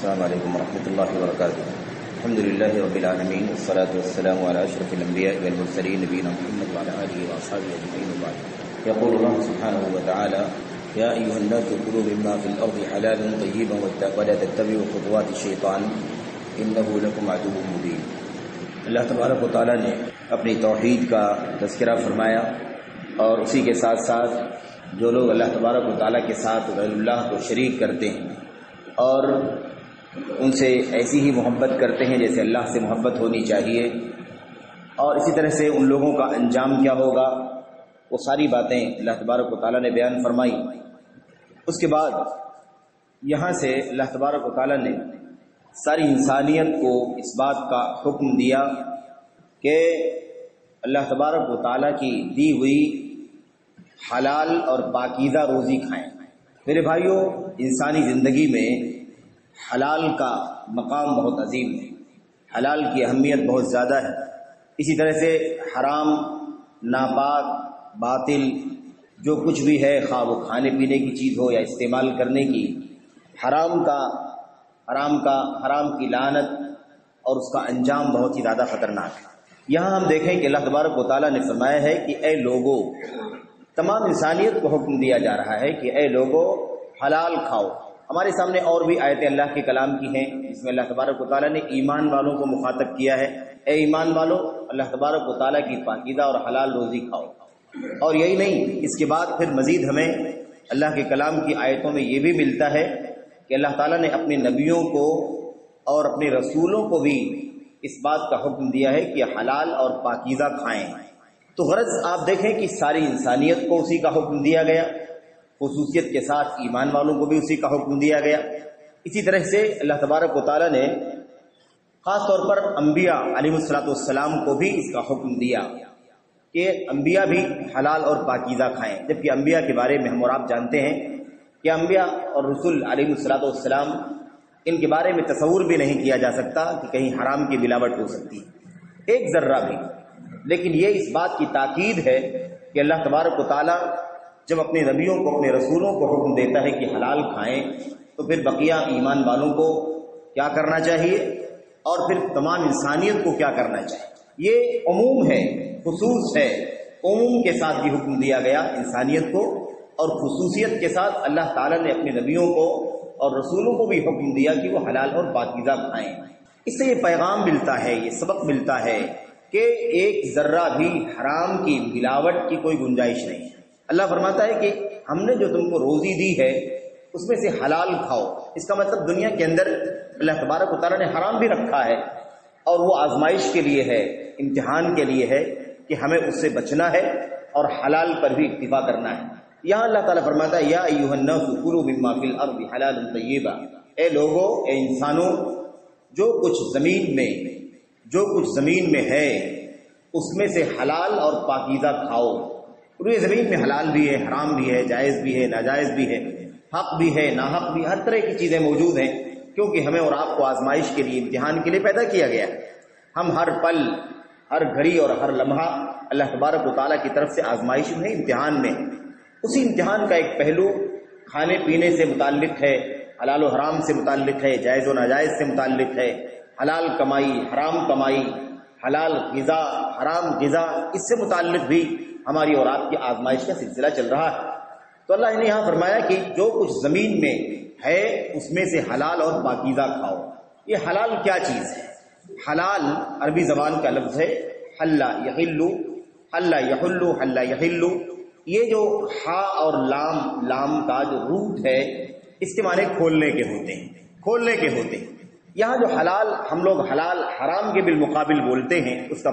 السلام علیکم ورحمۃ اللہ وبرکاتہ. الحمد للہ رب العالمین والصلاة والسلام علی اشرف الانبیاء والمرسلین نبینا محمد وعلی آلہ واصحابہ اجمعین وبعد. یقول اللہ سبحانہ وتعالی یا ایھا الناس کلوا مما فی الارض حلالا طیبا ولا تتبعوا خطوات الشیطان انہ لکم عدو مبین. اللہ تبارک و تعالی نے اپنی توحید کا تذکرہ فرمایا اور اسی کے ساتھ ساتھ جو لوگ اللہ تبارک و تعالی کے ساتھ غیر اللہ کو شریک کرتے ہیں اور ان سے ایسی ہی محبت کرتے ہیں جیسے اللہ سے محبت ہونی چاہیے، اور اسی طرح سے ان لوگوں کا انجام کیا ہوگا، وہ ساری باتیں اللہ تبارک و تعالیٰ نے بیان فرمائی. اس کے بعد یہاں سے اللہ تبارک و تعالیٰ نے ساری انسانیت کو اس بات کا حکم دیا کہ اللہ تبارک و تعالیٰ کی دی ہوئی حلال اور پاکیزہ روزی کھائیں. میرے بھائیوں، انسانی زندگی میں حلال کا مقام بہت عظیم ہے، حلال کی اہمیت بہت زیادہ ہے. اسی طرح سے حرام، ناپاک، باطل جو کچھ بھی ہے، خواہ وہ کھانے پینے کی چیز ہو یا استعمال کرنے کی، حرام کی لعنت اور اس کا انجام بہت ہی زیادہ خطرناک ہے. یہاں ہم دیکھیں کہ اللہ تبارک و تعالیٰ نے فرمایا ہے کہ اے لوگو، تمام انسانیت کو حکم دیا جا رہا ہے کہ اے لوگو حلال کھاؤ. ہمارے سامنے اور بھی آیتیں اللہ کے کلام کی ہیں جس میں اللہ تبارک و تعالیٰ نے ایمان والوں کو مخاطب کیا ہے. اے ایمان والو، اللہ تبارک و تعالیٰ کی پاکیزہ اور حلال روزی کھاؤ. اور یہی نہیں، اس کے بعد پھر مزید ہمیں اللہ کے کلام کی آیتوں میں یہ بھی ملتا ہے کہ اللہ تعالیٰ نے اپنے نبیوں کو اور اپنے رسولوں کو بھی اس بات کا حکم دیا ہے کہ حلال اور پاکیزہ کھائیں. تو غرض آپ دیکھیں کہ ساری انسانیت کو اسی کا حکم دیا گیا، خصوصیت کے ساتھ ایمان والوں کو بھی اسی کا حکم دیا گیا. اسی طرح سے اللہ تبارک و تعالیٰ نے خاص طور پر انبیاء علیہ الصلوۃ والسلام کو بھی اس کا حکم دیا کہ انبیاء بھی حلال اور پاکیزہ کھائیں. جبکہ انبیاء کے بارے میں ہم اور آپ جانتے ہیں کہ انبیاء اور رسول علیہ الصلوۃ والسلام ان کے بارے میں تصور بھی نہیں کیا جا سکتا کہ کہیں حرام کی ملاوٹ ہو سکتی ہے، ایک ذرہ بھی. لیکن یہ اس بات کی تاکید ہے کہ اللہ تبارک و تعالیٰ جب اپنے نبیوں کو، اپنے رسولوں کو حکم دیتا ہے کہ حلال کھائیں، تو پھر بقیہ ایمان والوں کو کیا کرنا چاہیے اور پھر تمام انسانیت کو کیا کرنا چاہیے. یہ عموم ہے، خصوص ہے. عموم کے ساتھ بھی حکم دیا گیا انسانیت کو، اور خصوصیت کے ساتھ اللہ تعالیٰ نے اپنے نبیوں کو اور رسولوں کو بھی حکم دیا کہ وہ حلال اور پاکیزہ کھائیں. اس سے یہ پیغام ملتا ہے، یہ سبق ملتا ہے کہ ایک ذرہ بھی حرام کی ملاوٹ کی کوئی گنجائش نہیں. اللہ فرماتا ہے کہ ہم نے جو تم کو روزی دی ہے اس میں سے حلال کھاؤ. اس کا مطلب دنیا کے اندر اللہ تبارک و تعالیٰ نے حرام بھی رکھا ہے، اور وہ آزمائش کے لیے ہے، امتحان کے لیے ہے کہ ہمیں اس سے بچنا ہے اور حلال پر بھی اکتفا کرنا ہے. یہاں اللہ تعالیٰ فرماتا ہے یا ایھا الناس کلوا مما فی الارض حلالا طیبا. اے لوگو، اے انسانوں، جو کچھ زمین میں ہے اس میں سے حلال اور پاکیزہ کھاؤ. پوری زمین میں حلال بھی ہے، حرام بھی ہے، جائز بھی ہے، ناجائز بھی ہے، حق بھی ہے، ناحق بھی، ہر طرح کی چیزیں موجود ہیں، کیونکہ ہمیں اور آپ کو آزمائش کے لیے، امتحان کے لیے پیدا کیا گیا ہے. ہم ہر پل، ہر گھڑی اور ہر لمحہ اللہ تبارک و تعالیٰ کی طرف سے آزمائش میں، امتحان میں. اسی امتحان کا ایک پہلو کھانے پینے سے متعلق ہے، حلال و حرام سے متعلق ہے، جائز و ناجائز سے متعلق ہے. حلال کمائی، حرام کمائی، حلال غذا، حرام غذا، اس سے متعلق بھی ہماری اور آپ کی آزمائش کا سلسلہ چل رہا ہے. تو اللہ نے یہاں فرمایا کہ جو کچھ زمین میں ہے اس میں سے حلال اور پاکیزہ کھاؤ. یہ حلال کیا چیز ہے؟ حلال عربی زبان کا لفظ ہے حل یحل، حل یحل، حل یحل. یہ جو ہا اور لام کا جو روٹ ہے، اس کے معنی کھولنے کے ہوتے ہیں. یہاں جو حلال ہم لوگ حلال حرام کے بالمقابل بولتے ہیں، اس کا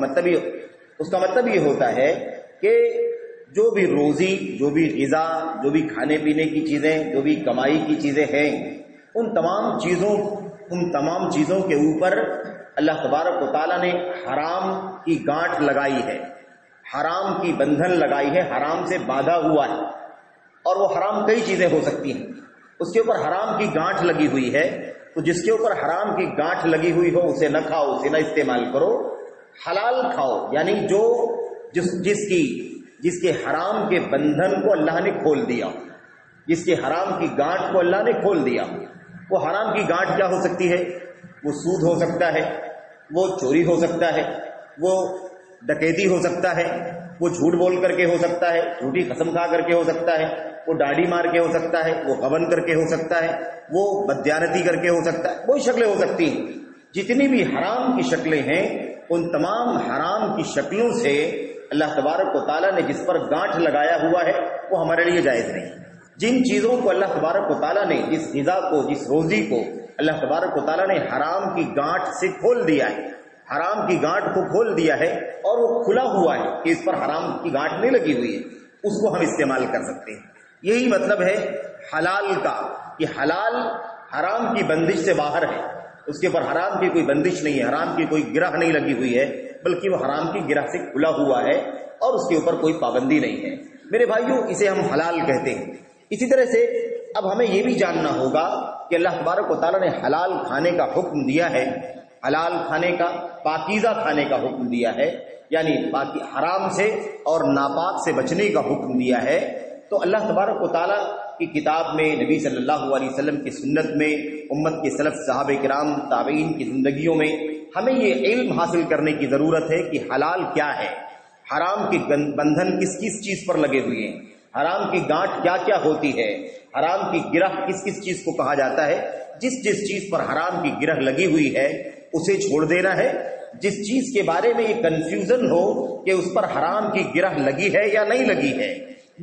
مطلب یہ ہوتا ہے کہ جو بھی روزی، جو بھی غذا، جو بھی کھانے پینے کی چیزیں، جو بھی کمائی کی چیزیں ہیں، ان تمام چیزوں کے اوپر اللہ تبارک و تعالیٰ نے حرام کی گانٹھ لگائی ہے، حرام کی بندھن لگائی ہے، حرام سے باندھا ہوا ہے. اور وہ حرام کئی چیزیں ہو سکتی ہیں، اس کے اوپر حرام کی گانٹھ لگی ہوئی ہے. تو جس کے اوپر حرام کی گانٹھ لگی ہوئی ہو اسے نہ کھاؤ، اسے نہ استعمال کرو. حلال کھاؤ، یعنی جس کے حرام کے بندھن کو اللہ نے کھول دیا، جس کے حرام کی گانٹھ کو اللہ نے کھول دیا. وہ حرام کی گانٹھ کیا ہو سکتی ہے؟ وہ سود ہو سکتا ہے، وہ چوری ہو سکتا ہے، وہ ڈکیتی ہو سکتا ہے، وہ جھوٹ بول کر کے ہو سکتا ہے، جھوٹی قسم کھا کر کے ہو سکتا ہے، وہ ڈاڑھی مار کے ہو سکتا ہے، وہ غبن کر کے ہو سکتا ہے، وہ بددیانتی کر کے ہو سکتا ہے، وہی شکلیں ہو سکتی ہیں۔ جتنی بھی حرام کی شکلیں ہیں ان تمام حرام کی شکلوں سے اللہ تبارک و تعالیٰ نے جس پر گانٹھ لگایا ہوا ہے وہ ہمارے لیے جائز نہیں۔ جن چیزوں کو اللہ تبارک و تعالیٰ نے، جس غذا کو، جس روزی کو اللہ تبارک و تعالیٰ نے حرام کی گانٹھ سے کھول دیا ہے، حرام کی گانٹھ کو کھول دیا ہے اور وہ کھلا ہوا ہے کہ اس پر حرام کی گانٹھ نہیں لگی ہوئی ہے، اس کو ہم استعمال کر سکتے ہیں۔ یہی مطلب ہے حلال کا، کہ حلال حرام کی بندش سے باہر ہے، اس کے اوپر حرام کی کوئی بندش نہیں ہے، حرام کی کوئی گرہ نہیں لگی ہوئی ہے، بلکہ وہ حرام کی گرہ سے کھلا ہوا ہے اور اس کے اوپر کوئی پابندی نہیں ہے۔ میرے بھائیوں، اسے ہم حلال کہتے ہیں۔ اسی طرح سے اب ہمیں یہ بھی جاننا ہوگا کہ اللہ تبارک و تعالیٰ نے حلال کھانے کا حکم دیا ہے، حلال کھانے کا، پاکیزہ کھانے کا حکم دیا ہے، یعنی حرام سے اور ناپاک سے بچنے کا حکم دیا ہے۔ تو اللہ تبارک و تعالیٰ کی کتاب میں، نبی صلی اللہ علیہ وسلم کی سنت میں، امت کے سلف صحابہ کرام تابعین کی زندگیوں میں ہمیں یہ علم حاصل کرنے کی ضرورت ہے کہ حلال کیا ہے، حرام کے بندھن کس کس چیز پر لگے ہوئے ہیں، حرام کی گانٹھ کیا کیا ہوتی ہے، حرام کی گرہ کس کس چیز کو کہا جاتا ہے۔ جس جس چیز پر حرام کی گرہ لگی ہوئی ہے اسے چھوڑ دینا ہے۔ جس چیز کے بارے میں یہ کنفیوژن ہو کہ اس پر حرام کی گرہ لگی ہے یا نہیں لگی ہے،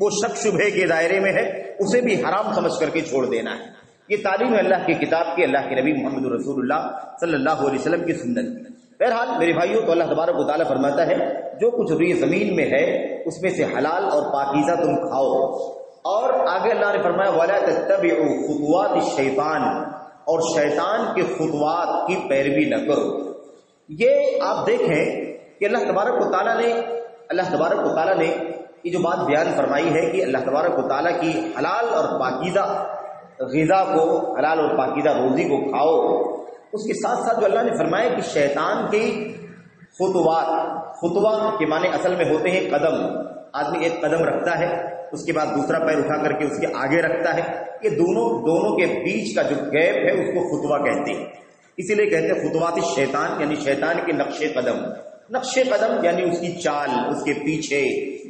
وہ شک شبہے کے دائرے میں ہے، اسے بھی حرام سمجھ کر کے چھوڑ دینا ہے۔ یہ تعلیم ہے اللہ کی کتاب کی، اللہ کے نبی محمد رسول اللہ صلی اللہ علیہ وسلم کی سنت کی۔ بہرحال میرے بھائیوں، تو اللہ تبارک و تعالیٰ فرماتا ہے جو کچھ روئے زمین میں ہے اس میں سے حلال اور پاکیزہ تم کھاؤ، اور آگے اللہ نے فرمایا وَلَا تَتَّبِعُوا خُطُوَاتِ الشَّيْطَانِ، اور شیطان کے خطوات کی پیروی نہ کرو۔ یہ آپ دیکھیں کہ اللہ تبارک و تعالیٰ نے یہ جو بات بیان فرمائی ہے کہ اللہ تبارک و تعالیٰ کی حلال اور پاکیزہ غذا کو، حلال اور پاکیزہ روزی کو کھاؤ، اس کے ساتھ ساتھ جو اللہ نے فرمایا کہ شیطان کی خطوات، خطوہ کے معنی اصل میں ہوتے ہیں قدم۔ آدمی ایک قدم رکھتا ہے، اس کے بعد دوسرا پیر اٹھا کر کے اس کے آگے رکھتا ہے، یہ دونوں کے بیچ کا جو گیپ ہے اس کو خطوہ کہتے ہیں۔ اسی لیے کہتے ہیں خطوات الشیطان، یعنی شیطان کے نقش قدم۔ نقش قدم یعنی اس کی چال، اس کے پیچھے،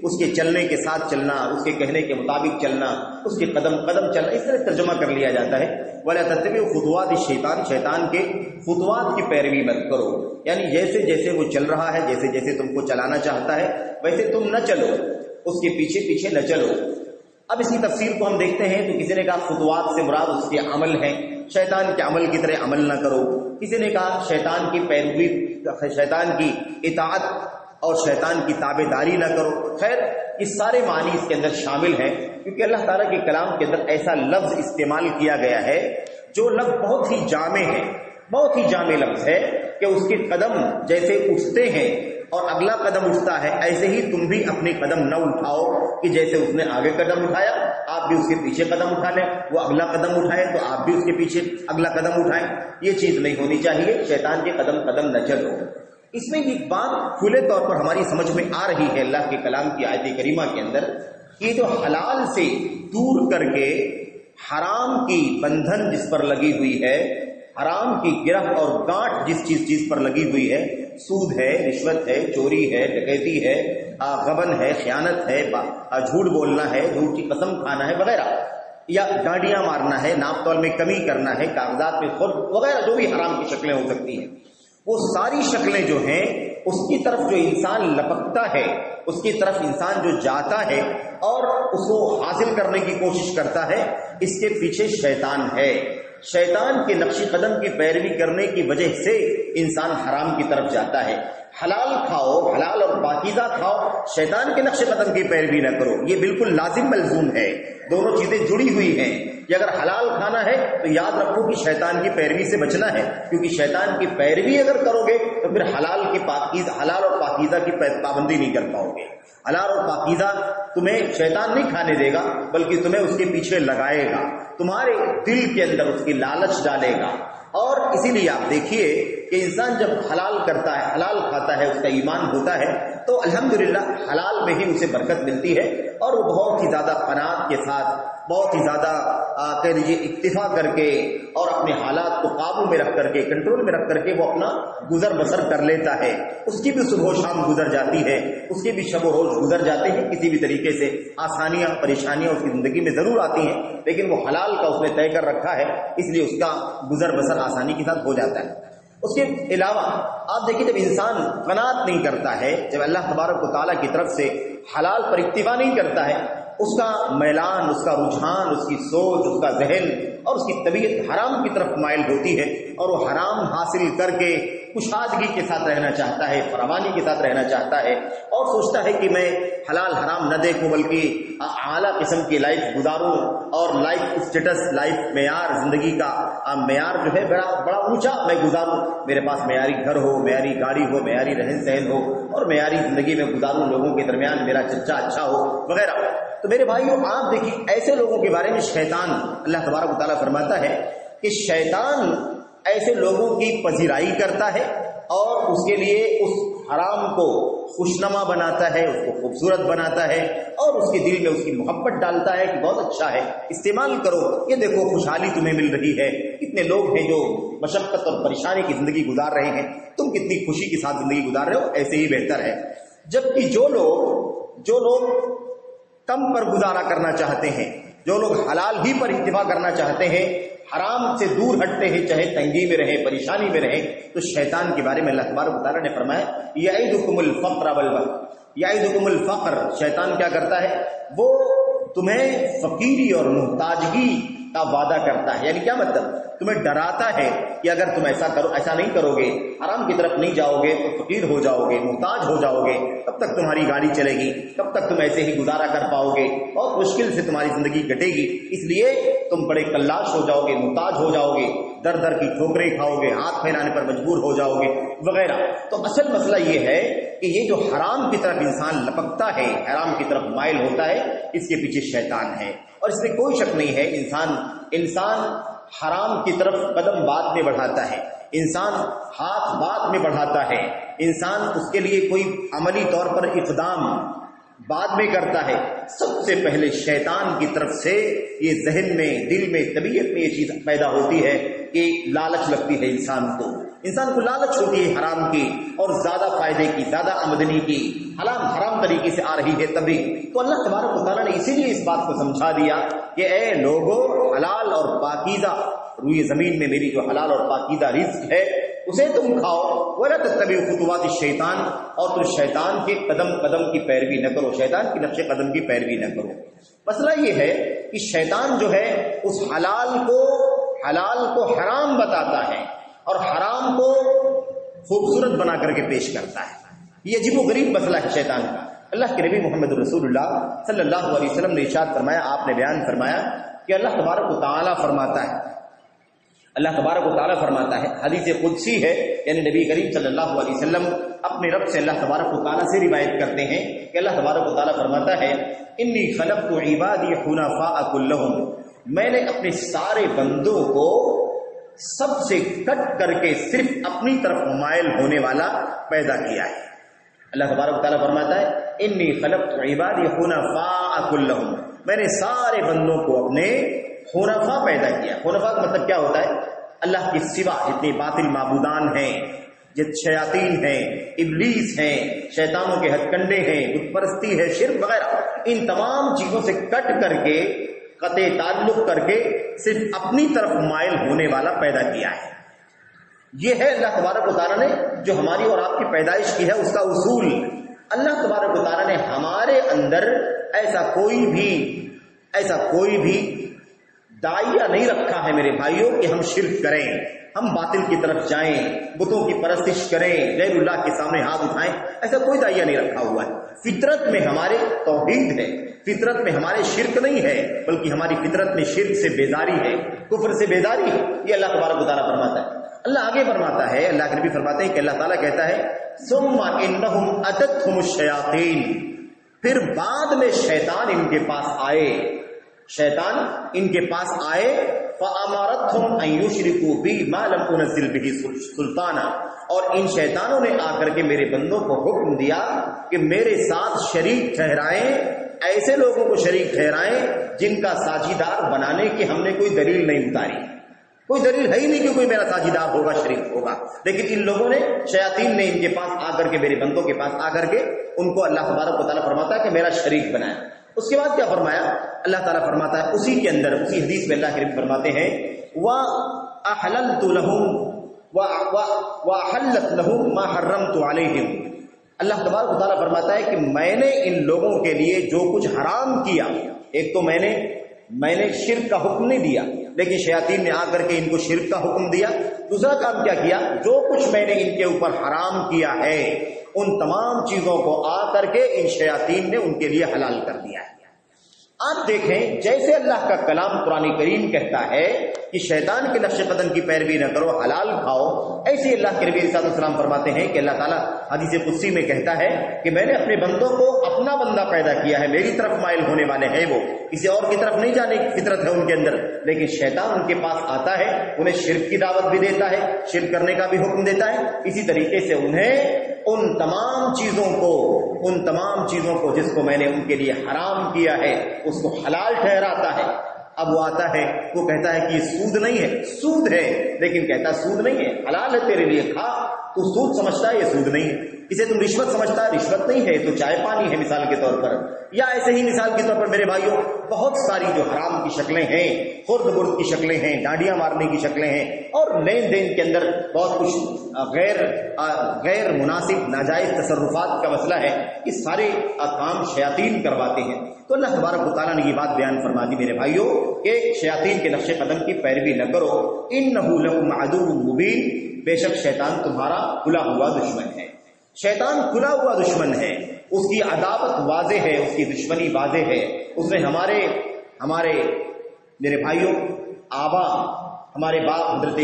اس کے چلنے کے ساتھ چلنا، اس کے کہنے کے مطابق چلنا، اس کے قدم قدم چلنا، اس طرح ترجمہ کر لیا جاتا ہے وَلَا تَتَّبِعُوا خُطُوَاتِ الشَّيْطَانِ، شیطان کے خطوات کی پیروی مت کرو، یعنی جیسے جیسے وہ چل رہا ہے، جیسے جیسے تم کو چلانا چاہتا ہے ویسے تم نہ چلو، اس کے پیچھے پیچھے نہ چلو۔ اب اس کی تفسیر کو ہم دیکھتے ہیں تو کسی نے کہا خطوات سے مراد اس کے عمل ہیں، شیطان کے عمل کی طرح عمل نہ کرو۔ کسی نے کہا شیطان کی پیروی، شیطان کی اطاعت اور شیطان کی تابع داری نہ کرو۔ خیر، یہ سارے معنی اس کے اندر شامل ہیں، کیونکہ اللہ تعالیٰ کے کلام کے اندر ایسا لفظ استعمال کیا گیا ہے جو لفظ بہت ہی جامع ہے، بہت ہی جامع لفظ ہے کہ اس کے قدم جیسے اٹھتے ہیں اور اگلا قدم اٹھتا ہے، ایسے ہی تم بھی اپنے قدم نہ اٹھاؤ کہ جیسے اس نے آگے قدم اٹھایا آپ بھی اس کے پیچھے قدم اٹھا لیں، وہ اگلا قدم اٹھائے تو آپ بھی اس کے پیچھے اگلا قدم اٹھائیں۔ یہ چیز نہیں ہونی چاہیے، شیطان کے قدم قدم نہ چلو۔ اس میں ایک بات کھلے طور پر ہماری سمجھ میں آ رہی ہے اللہ کے کلام کی آیت کریمہ کے اندر، کہ جو حلال سے دور کر کے حرام کی بندھن جس پر لگی ہوئی ہے، حرام کی گرہ اور گانٹھ جس چیز پر لگی ہوئی ہے، سود ہے، رشوت ہے، چوری ہے، ڈکیتی ہے، غبن ہے، خیانت ہے، جھوٹ بولنا ہے، جھوٹ کی قسم کھانا ہے وغیرہ، یا ڈانڈیاں مارنا ہے، ناپ تول میں کمی کرنا ہے، کاغذات میں خرد وغیرہ، جو بھی حرام کی شکلیں ہو سکتی ہیں، وہ ساری شکلیں جو ہیں اس کی طرف جو انسان لپکتا ہے، اس کی طرف انسان جو جاتا ہے اور اس کو حاصل کرنے کی کوشش کرتا ہے، اس کے پیچھے شیطان ہے۔ شیطان کے نقش قدم کی پیروی کرنے کی وجہ سے انسان حرام کی طرف جاتا ہے۔ حلال کھاؤ، حلال اور پاکیزہ کھاؤ، شیطان کے نقش قدم کی پیروی نہ کرو، یہ بالکل لازم ملزوم ہے، دونوں چیزیں جڑی ہوئی ہیں۔ کہ اگر حلال کھانا ہے تو یاد رکھو کہ شیطان کی پیروی سے بچنا ہے، کیونکہ شیطان کی پیروی اگر کرو گے تو پھر حلال اور پاکیزہ کی پابندی نہیں کر پاؤ گے۔ حلال اور پاکیزہ تمہیں شیطان نہیں کھانے دے گا، بلکہ تمہیں اس کے پیچھے لگائے گا، تمہارے دل کے اندر اس کی لالچ ڈالے گا۔ اور اسی لیے آپ دیکھیے کہ انسان جب حلال کرتا ہے، حلال کھاتا ہے، اس کا ایمان ہوتا ہے تو الحمدللہ حلال میں ہی اسے برکت ملتی ہے، اور وہ بہت ہی زیادہ قناعت کے ساتھ، بہت ہی زیادہ کہہ لیجیے اکتفا کر کے اور اپنے حالات کو قابو میں رکھ کر کے، کنٹرول میں رکھ کر کے وہ اپنا گزر بسر کر لیتا ہے، اس کی بھی صبح و شام گزر جاتی ہے، اس کے بھی شب و روز گزر جاتے ہیں، کسی بھی طریقے سے آسانیاں پریشانیاں اس کی زندگی میں ضرور آتی ہیں، لیکن وہ حلال کا اس نے طے کر رکھا ہے، اس لیے اس کا گزر بسر آسانی کے ساتھ ہو جاتا ہے۔ اس کے علاوہ آپ دیکھیں، جب انسان قناعت نہیں کرتا ہے، جب اللہ تبارک و تعالیٰ کی طرف سے حلال پر اکتفا نہیں کرتا ہے، اس کا میلان، اس کا رجحان، اس کی سوچ، اس کا ذہن اور اس کی طبیعت حرام کی طرف مائل ہوتی ہے، اور وہ حرام حاصل کر کے کشادگی کے ساتھ رہنا چاہتا ہے، فراوانی کے ساتھ رہنا چاہتا ہے، اور سوچتا ہے کہ میں حلال حرام نہ دیکھوں بلکہ اعلیٰ قسم کی لائف گزاروں، اور لائف اسٹیٹس، لائف معیار، زندگی کا معیار جو ہے بڑا اونچا میں گزاروں، میرے پاس معیاری گھر ہو، معیاری گاڑی ہو، معیاری رہن سہن ہو، اور معیاری زندگی میں گزاروں، لوگوں کے درمیان میرا چرچا اچھا ہو وغیرہ۔ تو میرے بھائیوں، آپ دیکھیے ایسے لوگوں کے بارے میں شیطان، اللہ تبارک و تعالیٰ فرماتا ہے کہ شیطان ایسے لوگوں کی پذیرائی کرتا ہے اور اس کے لیے اس حرام کو خوشنما بناتا ہے، اس کو خوبصورت بناتا ہے، اور اس کے دل میں اس کی محبت ڈالتا ہے کہ بہت اچھا ہے، استعمال کرو، یہ دیکھو خوشحالی تمہیں مل رہی ہے، کتنے لوگ ہیں جو مشقت اور پریشانی کی زندگی گزار رہے ہیں، تم کتنی خوشی کے ساتھ زندگی گزار رہے ہو، ایسے ہی بہتر ہے۔ جبکہ جو لوگ کم پر گزارا کرنا چاہتے ہیں، جو لوگ حلال ہی پر اکتفا کرنا چاہتے ہیں، حرام سے دور ہٹتے ہیں، چاہے تنگی میں رہیں، پریشانی میں رہیں، تو شیطان کے بارے میں اللہ تبارک و تعالیٰ نے فرمایا یعدکم الفقر والبطر، یعدکم الفقر، شیطان کیا کرتا ہے؟ وہ تمہیں فقیری اور محتاجگی کا وعدہ کرتا ہے۔ یعنی کیا مطلب؟ تمہیں ڈراتا ہے کہ اگر تم ایسا نہیں کرو گے، حرام کی طرف نہیں جاؤ گے، تو فقیر ہو جاؤ گے، محتاج ہو جاؤ گے، کب تک تمہاری گاڑی چلے گی، کب تک تم ایسے ہی گزارا کر پاؤ گے، اور مشکل سے تمہاری زندگی کٹے گی، اس لیے تم بڑے کلاش ہو جاؤ گے، محتاج ہو جاؤ گے، در در کی ٹھوکریں کھاؤ گے، ہاتھ پھیلانے پر مجبور ہو جاؤ گے وغیرہ۔ تو اصل مسئلہ یہ ہے کہ یہ جو حرام کی طرف انسان لپکتا ہے، حرام کی طرف مائل ہوتا ہے، اس کے پیچھے شیطان ہے، اور اس میں کوئی شک نہیں ہے۔ انسان حرام کی طرف قدم بعد میں بڑھاتا ہے، انسان ہاتھ بعد میں بڑھاتا ہے، انسان اس کے لیے کوئی عملی طور پر اقدام بعد میں کرتا ہے۔ سب سے پہلے شیطان کی طرف سے یہ ذہن میں، دل میں، طبیعت میں یہ چیز پیدا ہوتی ہے کہ لالچ لگتی ہے انسان کو لالچ ہوتی ہے حرام کی، اور زیادہ فائدے کی، زیادہ آمدنی کی، حرام طریقے سے آ رہی ہے تبھی تو اللہ تبارک و تعالیٰ نے اسی لیے اس بات کو سمجھا دیا کہ اے لوگو، حلال اور پاکیزہ روئے زمین میں میری جو حلال اور پاکیزہ رزق ہے اسے تم کھاؤ، وَلَا تَتَّبِعُوا خُطُوَاتِ الشَّيْطَانِ، اور تم شیطان کے قدم کی پیروی نہ کرو، شیطان کی نقش قدم کی پیروی نہ کرو۔ مسئلہ یہ ہے کہ شیطان جو ہے اس حلال کو حرام بتاتا ہے، اور حرام کو خوبصورت بنا کر کے پیش کرتا ہے۔ یہ عجیب و غریب مسئلہ ہے شیطان کا۔ اللہ کے نبی محمد رسول اللہ صلی اللہ علیہ وسلم نے ارشاد فرمایا، آپ نے بیان فرمایا کہ اللہ تبارک و تعالیٰ فرماتا ہے، حدیث قدسی ہے، یعنی نبی کریم صلی اللہ علیہ وسلم اپنے رب سے، اللہ تبارک و تعالیٰ سے روایت کرتے ہیں کہ اللہ تبارک و تعالیٰ فرماتا ہے، انی خلقت عبادی حنفاء کلہم، میں نے اپنے سارے بندوں کو سب سے کٹ کر کے صرف اپنی طرف مائل ہونے والا پیدا کیا ہے۔ اللہ تبارک و تعالیٰ فرماتا ہے، انی خلقت عبادی حنفاء کلہم، میں نے سارے بندوں کو اپنے حنفاء پیدا کیا۔ حنفاء کا مطلب کیا ہوتا ہے؟ اللہ کے سوا جتنے باطل معبودان ہیں، جتنے شیاطین ہیں، ابلیس ہیں، شیطانوں کے ہتھ کنڈے ہیں، بت پرستی ہے، شرک وغیرہ، ان تمام چیزوں سے کٹ کر کے، قطع تعلق کر کے صرف اپنی طرف مائل ہونے والا پیدا کیا ہے۔ یہ ہے اللہ تبارک و تعالیٰ نے جو ہماری اور آپ کی پیدائش کی ہے اس کا اصول۔ اللہ تبارک و تعالیٰ نے ہمارے اندر ایسا کوئی بھی داعیہ نہیں رکھا ہے میرے بھائیوں کہ ہم شرک کریں، ہم باطل کی طرف جائیں، بتوں کی پرستش کریں، غیر اللہ کے سامنے ہاتھ اٹھائیں، ایسا کوئی داعیہ نہیں رکھا ہوا ہے۔ فطرت میں ہمارے توحید ہے، فطرت میں ہمارے شرک نہیں ہے، بلکہ ہماری فطرت میں شرک سے بیزاری ہے، کفر سے بیزاری ہے۔ یہ اللہ تبارک و تعالیٰ فرماتا ہے۔ اللہ آگے فرماتا ہے، اللہ کے نبی فرماتے ہیں کہ اللہ تعالیٰ کہتا ہے، ثم انہم اتتہم الشیاطین، پھر بعد میں شیطان ان کے پاس آئے، فَأَمَرَتْهُمْ أَن يُشْرِكُوا بِي مَا لَمْ أُنَزِّلْ بِهِ سُلْطَانًا، اور ان شیطانوں نے آ کر کے میرے بندوں کو حکم دیا کہ میرے ساتھ شریک ٹھہرائیں، ایسے لوگوں کو شریک ٹھہرائیں جن کا ساجیدار بنانے کی ہم نے کوئی دلیل نہیں اتاری، کوئی دلیل ہے ہی نہیں کہ کوئی میرا ساجیدار ہوگا، شریک ہوگا، لیکن ان لوگوں نے، شیاطین نے ان کے پاس آ کر کے، میرے بندوں کے پاس آ کر کے ان کو اللہ تبارک و تعالیٰ فرماتا ہے کہ میرا شریک بنایا۔ اس کے بعد کیا فرمایا اللہ تعالیٰ؟ فرماتا ہے اسی کے اندر، اسی حدیث میں اللہ کریم فرماتے ہیں وَأَحْلَلْتُ لَهُمْ وَأَحَلَّتْ لَهُمْ مَا حَرَّمْتُ عَلَيْهِمْ۔ اللہ تبارک و تعالیٰ فرماتا ہے کہ میں نے ان لوگوں کے لیے جو کچھ حرام کیا، ایک تو میں نے شرک کا حکم نہیں دیا، لیکن شیاطین نے آ کر کے ان کو شرک کا حکم دیا۔ دوسرا کام کیا کیا؟ جو کچھ میں نے ان کے اوپر حرام کیا ہے ان تمام چیزوں کو آ کر کے ان شیاطین نے ان کے لیے حلال کر دیا ہے۔ آپ دیکھیں جیسے اللہ کا کلام قرآن کریم کہتا ہے کہ شیطان کے نقش قدم کی پیروی نہ کرو، حلال کھاؤ، ایسے اللہ کے نبی علیہ السلام فرماتے ہیں کہ اللہ تعالیٰ حدیث قدسی میں کہتا ہے کہ میں نے اپنے بندوں کو اپنا بندہ پیدا کیا ہے، میری طرف مائل ہونے والے ہیں، وہ کسی اور کی طرف نہیں جانے کی فطرت ہے ان کے اندر، لیکن شیطان ان کے پاس آتا ہے، انہیں شرک کی دعوت بھی دیتا ہے، شرک کرنے کا بھی حکم دیتا ہے، اسی طریقے سے انہیں ان تمام چیزوں کو جس کو میں نے ان کے لیے حرام کیا ہے اس کو حلال ٹھہراتا ہے۔ اب وہ آتا ہے، وہ کہتا ہے کہ یہ سود نہیں ہے، سود ہے، لیکن کہتا ہے سود نہیں ہے، حلال ہے تیرے لیے، کھا۔ تو سود سمجھتا ہے یہ سود نہیں ہے، اسے تم رشوت سمجھتا ہے، رشوت نہیں ہے، تو چائے پانی ہے مثال کے طور پر۔ یا ایسے ہی مثال کے طور پر میرے بھائیوں بہت ساری جو حرام کی شکلیں ہیں، خرد برد کی شکلیں ہیں، ڈانڈیاں مارنے کی شکلیں ہیں، اور لین دین کے اندر بہت کچھ غیر مناسب ناجائز تصرفات کا مسئلہ ہے، یہ سارے کام شیاطین کرواتے ہیں۔ تو اللہ تبارک و تعالیٰ نے یہ بات بیان فرما دی میرے بھائیوں کہ شیاطین کے نقش قدم کی پیروی نہ کرو، انہ لکم عدو مبین، بے شک شیطان تمہارا کھلا ہوا دشمن ہے۔ شیطان کھلا ہوا دشمن ہے، اس کی عداوت واضح ہے، اس کی دشمنی واضح ہے۔ اس نے ہمارے میرے بھائیوں آبا، ہمارے باپ حضرت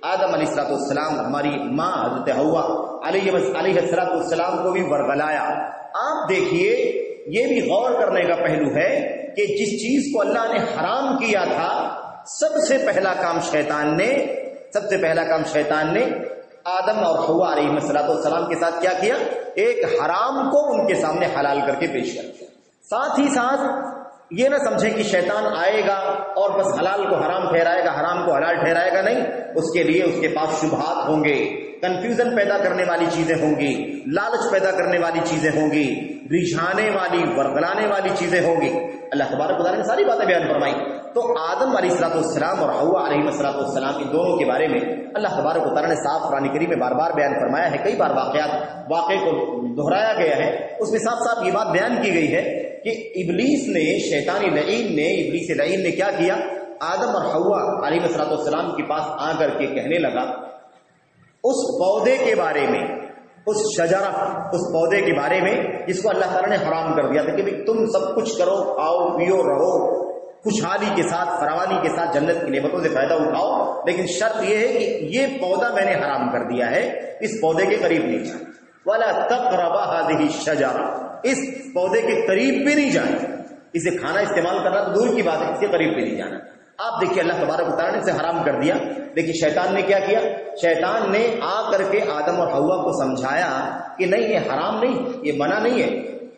آدم علیہ السلام، ہماری ماں حضرت حوا علیہ السلام کو بھی ورگلایا۔ آپ دیکھیے یہ بھی غور کرنے کا پہلو ہے کہ جس چیز کو اللہ نے حرام کیا تھا، سب سے پہلا کام شیطان نے آدم اور حوا علیہ السلام کے ساتھ کیا کیا؟ ایک حرام کو ان کے سامنے حلال کر کے پیش کر دیا۔ ساتھ ہی ساتھ یہ نہ سمجھیں کہ شیطان آئے گا اور بس حلال کو حرام ٹھہرائے گا، حرام کو حلال ٹھہرائے گا، نہیں، اس کے لیے اس کے پاس شبہات ہوں گے، کنفیوژن پیدا کرنے والی چیزیں ہوں گی، لالچ پیدا کرنے والی چیزیں ہوں گی، رجھانے والی، ورگلانے والی چیزیں ہوں گی۔ اللہ تبارک و تعالیٰ نے ساری باتیں بیان فرمائی۔ تو آدم علیہ السلام اور حوا علیہ السلام ان دونوں کے بارے میں اللہ تبارک و تعالیٰ نے صاف قرآن کریم میں بار بار بیان فرمایا ہے، کئی بار واقعے کو دہرایا گیا ہے، اس میں صاف صاف یہ بات بیان کی گئی ہے کہ ابلیس نے، شیطانی لعین نے، ابلیس لعین نے کیا کیا؟ آدم اور حوا علیہ السلام کے پاس آ کر کے کہنے لگا اس پودے کے بارے میں، اس شجرہ، اس پودے کے بارے میں جس کو اللہ تعالیٰ نے حرام کر دیا تھا کہ تم سب کچھ کرو، کھاؤ پیو رہو خوشحالی کے ساتھ، فراوانی کے ساتھ، جنت کی نعمتوں سے فائدہ اٹھاؤ، لیکن شرط یہ ہے کہ یہ پودا میں نے حرام کر دیا ہے، اس پودے کے قریب نہیں جانا، وَلَا تَقْرَبَا هَٰذِهِ الشَّجَرَةَ، اس پودے کے قریب بھی نہیں جانا، اسے کھانا استعمال کرنا تو دور کی بات ہے، اس کے قریب بھی نہیں جانا۔ آپ دیکھیے اللہ تبارک و تعالیٰ نے اسے حرام کر دیا، لیکن شیطان نے کیا کیا؟ شیطان نے آ کر کے آدم اور حوا کو سمجھایا کہ نہیں، یہ حرام نہیں، یہ منع نہیں ہے،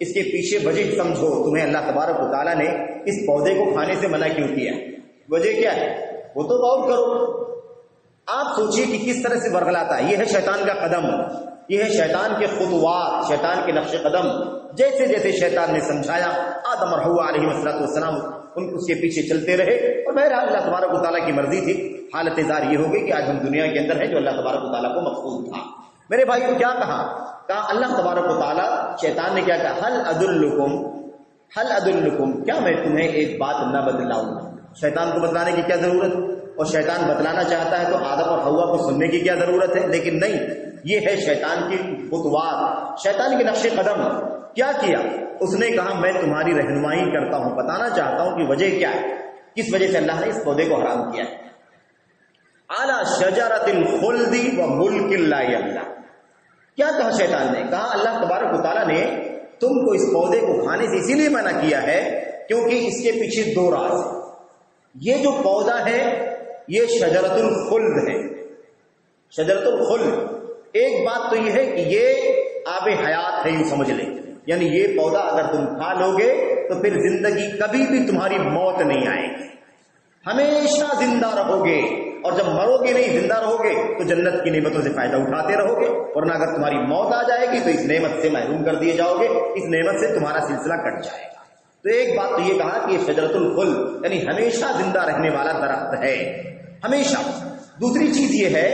اس کے پیچھے وجہ سمجھو، تمہیں اللہ تبارک و تعالیٰ نے اس پودے کو کھانے سے منع کیوں کیا ہے، وجہ کیا ہے، وہ تو غور کرو۔ آپ سوچئے کہ کس طرح سے ورگلاتا ہے۔ یہ ہے شیطان کا قدم، یہ ہے شیطان کے خطوات، شیطان کے نقش قدم۔ جیسے جیسے شیطان نے سمجھایا، آدم اور حوا علیہ السلام اس کے پیچھے چلتے رہے، اور بہرحال اللہ تبارک و تعالیٰ کی مرضی تھی۔ حالت ظاہر یہ ہو گئی کہ آج ہم دنیا کے اندر ہیں جو اللہ تبارک و تعالیٰ کو مقصود تھا۔ میرے بھائیو کیا کہا اللہ تبارک و تعالیٰ، شیطان نے کیا کہا؟ حل ادلکم، کیا میں تمہیں ایک بات نہ بتلاؤں؟ شیطان کو بتلانے کی کیا ضرورت؟ اور شیطان بتلانا چاہتا ہے تو آدم اور حوا کو سننے کی کیا ضرورت ہے؟ لیکن نہیں، یہ ہے شیطان کی خطوات، شیطان کے نقش قدم۔ کیا کیا اس نے؟ کہا میں تمہاری رہنمائی کرتا ہوں، بتانا چاہتا ہوں کہ وجہ کیا ہے، کس وجہ سے اللہ نے اس پودے کو حرام کیا ہے۔ اعلی شجرۃ الخلد وملک لا یبلا، کیا کہا شیطان نے؟ کہا اللہ تبارک و تعالیٰ نے تم کو اس پودے کو کھانے سے اسی لیے منع کیا ہے کیونکہ اس کے پیچھے دو راز ہیں۔ یہ جو پودا ہے یہ شجرۃ الخلد ہے، شجرۃ الخلد۔ ایک بات تو یہ ہے کہ یہ آب حیات ہے، یوں سمجھ لیں، یعنی یہ پودا اگر تم کھا لو گے تو پھر زندگی کبھی بھی تمہاری موت نہیں آئے گی، ہمیشہ زندہ رہو گے، اور جب مرو گے نہیں زندہ رہو گے تو جنت کی نعمتوں سے فائدہ اٹھاتے رہو گے، ورنہ اگر تمہاری موت آ جائے گی تو اس نعمت سے محروم کر دیے جاؤ گے، اس نعمت سے تمہارا سلسلہ کٹ جائے گا۔ تو ایک بات تو یہ کہا کہ یہ شجرۃ الخلد یعنی ہمیشہ زندہ رہنے والا درخت ہے، ہمیشہ۔ دوسری چیز یہ ہے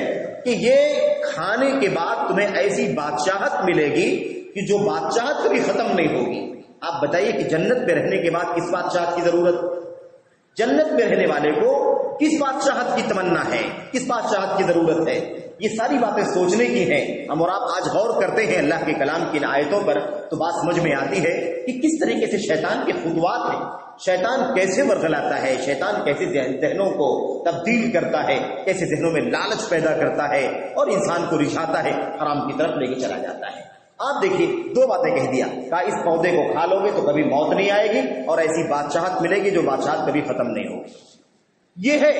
کہ یہ کھانے کے بعد تمہیں ایسی بادشاہت ملے گی کہ جو بادشاہت کبھی ختم نہیں ہوگی۔ آپ بتائیے کہ جنت میں رہنے کے بعد کس بادشاہت کی ضرورت؟ جنت میں رہنے والے کو کس بادشاہت کی تمنا ہے، کس بادشاہت کی ضرورت ہے؟ یہ ساری باتیں سوچنے کی ہیں۔ ہم اور آپ آج غور کرتے ہیں اللہ کے کلام کی ان آیتوں پر تو بات سمجھ میں آتی ہے کہ کس طریقے سے شیطان کے خطوات ہیں، شیطان کیسے ورغلاتا ہے، شیطان کیسے ذہنوں کو تبدیل کرتا ہے، کیسے ذہنوں میں لالچ پیدا کرتا ہے اور انسان کو رجھاتا ہے، حرام کی طرف لے کے چلا جاتا ہے۔ آپ دیکھیے دو باتیں کہہ دیا، کہا اس پودے کو کھا لو گے تو کبھی موت نہیں آئے گی اور ایسی بادشاہت ملے گی جو بادشاہت کبھی ختم نہیں ہوگی۔ یہ ہے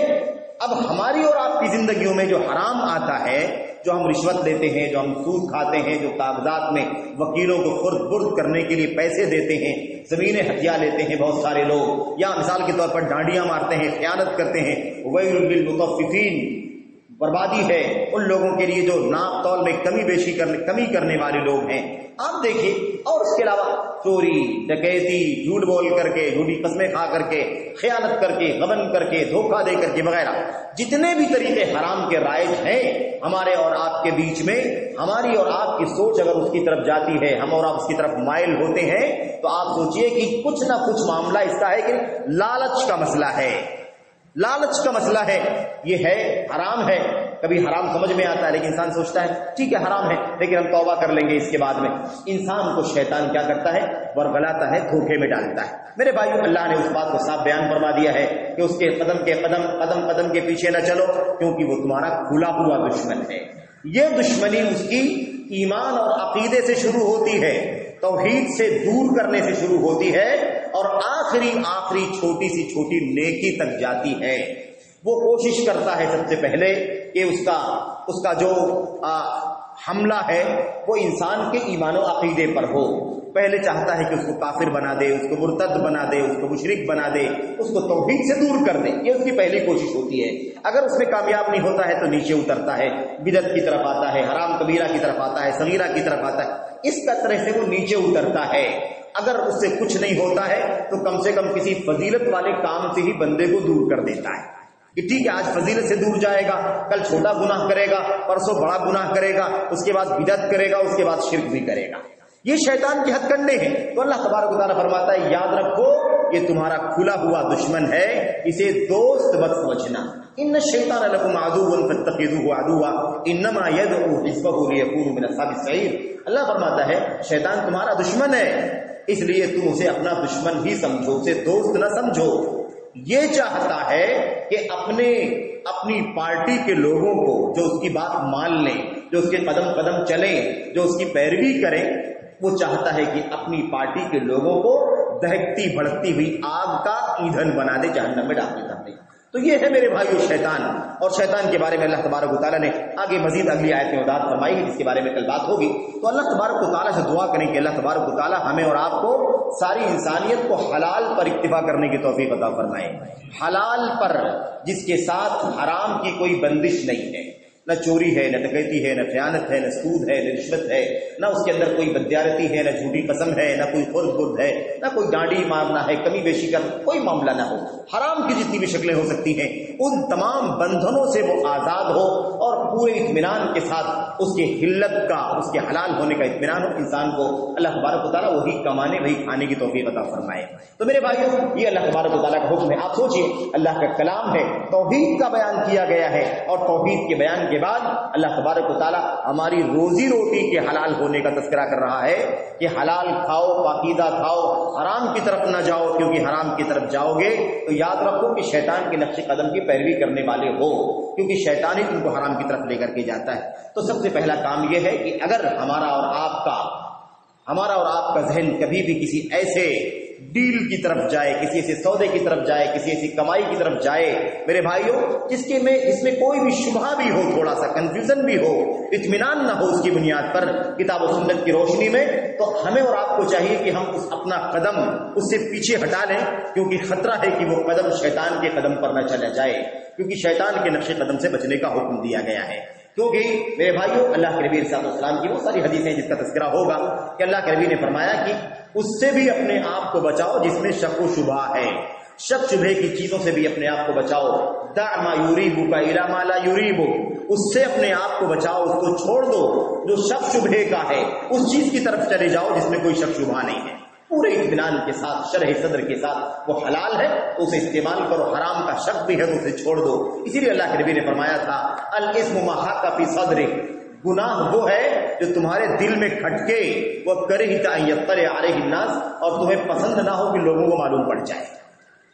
اب ہماری اور آپ کی زندگیوں میں جو حرام آتا ہے، جو ہم رشوت لیتے ہیں، جو ہم سود کھاتے ہیں، جو کاغذات میں وکیلوں کو خرد برد کرنے کے لیے پیسے دیتے ہیں، زمینیں ہتھیا لیتے ہیں بہت سارے لوگ، یا مثال کے طور پر ڈانڈیاں مارتے ہیں، خیانت کرتے ہیں، ویل للمطففین، بربادی ہے ان لوگوں کے لیے جو ناپ تول میں کمی کرنے والے لوگ ہیں۔ آپ دیکھیے، اور اس کے علاوہ چوری، ڈکیتی، جھوٹ بول کر کے، جھوٹی قسمیں کھا کر کے، خیانت کر کے، غبن کر کے، دھوکہ دے کر کے وغیرہ، جتنے بھی طریقے حرام کے رائج ہیں ہمارے اور آپ کے بیچ میں، ہماری اور آپ کی سوچ اگر اس کی طرف جاتی ہے، ہم اور آپ اس کی طرف مائل ہوتے ہیں، تو آپ سوچئے کہ کچھ نہ کچھ معاملہ اس کا ہے کہ لالچ کا مسئلہ ہے، لالچ کا مسئلہ ہے، یہ ہے حرام ہے۔ کبھی حرام سمجھ میں آتا ہے لیکن انسان سوچتا ہے ٹھیک ہے حرام ہے لیکن ہم توبہ کر لیں گے اس کے بعد میں۔ انسان کو شیطان کیا کرتا ہے؟ ورغلاتا ہے، دھوکے میں ڈالتا ہے۔ میرے بھائیو، اللہ نے اس بات کو صاف بیان فرما دیا ہے کہ اس کے قدم کے پیچھے نہ چلو، کیونکہ وہ تمہارا کھلا ہوا دشمن ہے۔ یہ دشمنی اس کی ایمان اور عقیدے سے شروع ہوتی ہے، توحید سے دور کرنے سے شروع ہوتی ہے، اور آخری چھوٹی سی چھوٹی نیکی تک جاتی ہے۔ وہ کوشش کرتا ہے سب سے پہلے کہ اس کا جو حملہ ہے وہ انسان کے ایمان و عقیدے پر ہو۔ پہلے چاہتا ہے کہ اس کو کافر بنا دے، اس کو مرتد بنا دے، اس کو مشرک بنا دے، اس کو توحید سے دور کر دے، یہ اس کی پہلی کوشش ہوتی ہے۔ اگر اس میں کامیاب نہیں ہوتا ہے تو نیچے اترتا ہے، بدعت کی طرف آتا ہے، حرام کبیرہ کی طرف آتا ہے، صغیرہ کی طرف آتا ہے، اس طرح سے وہ نیچے اترتا ہے۔ اگر اس سے کچھ نہیں ہوتا ہے تو کم سے کم کسی فضیلت والے کام سے ہی بندے کو دور کر دیتا ہے کہ ٹھیک ہے آج فضیلت سے دور جائے گا، کل چھوٹا گناہ کرے گا، پرسوں بڑا گناہ کرے گا، اس کے بعد بدعت کرے گا، اس کے بعد شرک بھی کرے گا۔ یہ شیطان کے ہتھ کنڈے ہیں۔ تو اللہ تبارک و تعالیٰ فرماتا ہے یاد رکھو یہ تمہارا کھلا ہوا دشمن ہے، اسے دوست مت سمجھنا۔ ان الشیطان لکم عدو فاتخذوه عدوا انما يدعو حزبه ليكونوا من اصحاب السعیر۔ اللہ فرماتا ہے شیطان تمہارا دشمن ہے، اس لیے تم اسے اپنا دشمن ہی سمجھو، اسے دوست نہ سمجھو۔ یہ چاہتا ہے کہ اپنی پارٹی کے لوگوں کو جو اس کی بات مان لیں، جو اس کے قدم قدم چلیں، جو اس کی پیروی کریں، وہ چاہتا ہے کہ اپنی پارٹی کے لوگوں کو دہکتی بھڑکتی ہوئی آگ کا ایندھن بنا دے، جہنم میں داخل کر دے۔ تو یہ ہے میرے بھائیو شیطان، اور شیطان کے بارے میں اللہ تبارک و تعالیٰ نے آگے مزید اگلی آیت میں وضاحت فرمائی ہے جس کے بارے میں کل بات ہوگی۔ تو اللہ تبارک و تعالیٰ سے دعا کریں کہ اللہ تبارک و تعالیٰ ہمیں اور آپ کو ساری انسانیت کو حلال پر اکتفا کرنے کی توفیق عطا فرمائے، حلال پر جس کے ساتھ حرام کی کوئی بندش نہیں ہے، نہ چوری ہے، نہ ڈکیتی ہے، نہ خیانت ہے، نہ سود ہے، نہ رشوت ہے، نہ اس کے اندر کوئی بدیارتی ہے، نہ جھوٹی قسم ہے، نہ کوئی خرد برد ہے، نہ کوئی ڈانڈی مارنا ہے، کمی بیشی کا کوئی معاملہ نہ ہو۔ حرام کی جتنی بھی شکلیں ہو سکتی ہیں ان تمام بندھنوں سے وہ آزاد ہو اور پورے اطمینان کے ساتھ اس کے حلت کا، اس کے حلال ہونے کا اطمینان ہو۔ انسان کو اللہ تبارک و تعالیٰ وہی کمانے وہی کھانے کی توفیق عطا فرمائے۔ تو میرے بھائیو یہ اللہ تبارک و تعالیٰ کا حکم ہے۔ آپ سوچئے اللہ کا کلام ہے، توحید کا بیان کیا گیا ہے، اور توحید کے بیان کے بعد اللہ تبارک و تعالیٰ ہماری روزی روٹی کے حلال ہونے کا تذکرہ کر رہا ہے کہ حلال کھاؤ، پاکیزہ کھاؤ، حرام کی طرف نہ جاؤ، کیونکہ حرام کی طرف جاؤ گے تو یاد رکھو کہ شیطان کے نقش قدم کی پیروی کرنے والے ہو، کیونکہ شیطان ہی تم کو حرام کی طرف لے کر کے جاتا ہے۔ تو سب سے پہلا کام یہ ہے کہ اگر ہمارا اور آپ کا ذہن کبھی بھی کسی ایسے ڈیل کی طرف جائے، کسی ایسے سودے کی طرف جائے، کسی ایسی کمائی کی طرف جائے میرے بھائیوں جس میں کوئی بھی شبہ بھی ہو، تھوڑا سا کنفیوژن بھی ہو، اطمینان نہ ہو اس کی بنیاد پر کتاب و سنت کی روشنی میں، تو ہمیں اور آپ کو چاہیے کہ ہم اپنا قدم اس سے پیچھے ہٹا لیں، کیونکہ خطرہ ہے کہ وہ قدم شیطان کے قدم پر نہ چلا جائے، کیونکہ شیطان کے نقش قدم سے بچنے کا حکم دیا گیا ہے۔ کیونکہ میرے بھائیوں اللہ کے نبی صلی اللہ علیہ وسلم کی بہت ساری حدیثیں جس کا تذکرہ ہوگا کہ اللہ کے نبی نے فرمایا کہ اس سے بھی اپنے آپ کو بچاؤ جس میں شک و شبہ ہے، شک شبہ کی چیزوں سے بھی اپنے آپ کو بچاؤ، دع ما یریبک الی ما لا یریبک، اس سے اپنے آپ کو بچاؤ، اس کو چھوڑ دو جو شک شبہ کا ہے، اس چیز کی طرف چلے جاؤ جس میں کوئی شک شبہ نہیں ہے، پورے اطمینان کے ساتھ، شرح صدر کے ساتھ، وہ حلال ہے تو اسے استعمال کرو، حرام کا شک بھی ہے تو اسے چھوڑ دو۔ اسی لیے اللہ کے نبی نے فرمایا تھا الاسم ما حاک فی صدرک، گناہ وہ ہے جو تمہارے دل میں کھٹکے، وہ کرہت ان یطلع علیہ الناس، اور تمہیں پسند نہ ہو کہ لوگوں کو معلوم پڑ جائے۔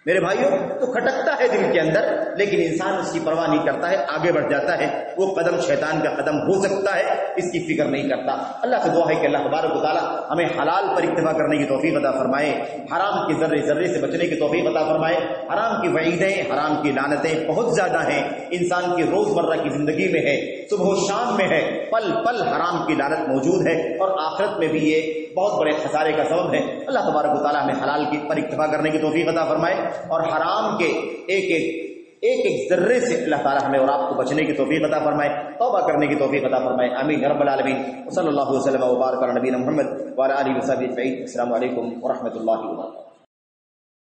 میرے بھائیوں تو کھٹکتا ہے دل کے اندر، لیکن انسان اس کی پرواہ نہیں کرتا ہے، آگے بڑھ جاتا ہے، وہ قدم شیطان کا قدم ہو سکتا ہے، اس کی فکر نہیں کرتا۔ اللہ سے دعا ہے کہ اللہ تبارک و تعالی ہمیں حلال پر اکتفا کرنے کی توفیق عطا فرمائے، حرام کے ذرے ذرے سے بچنے کی توفیق عطا فرمائے۔ حرام کی وعیدیں، حرام کی لعنتیں بہت زیادہ ہیں، انسان کی روزمرہ کی زندگی میں ہے، صبح و شام میں ہے، پل پل حرام کی لعنت موجود ہے، اور آخرت میں بھی یہ بہت بڑے خسارے کا سبب ہے۔ اللہ تبارک و تعالی ہمیں حلال کی پر اکتفا کرنے کی توفیق عطا فرمائے، اور حرام کے ایک ایک ذرے سے اللہ تعالی ہمیں اور آپ کو بچنے کی توفیق عطا فرمائے، توبہ کرنے کی توفیق عطا فرمائے، آمین یا رب العالمین۔ وصلی اللہ وسلم وبارک علی نبینا محمد وعلی آلہ وصحبہ اجمعین۔ السلام علیکم ورحمۃ اللہ وبرکاتہ۔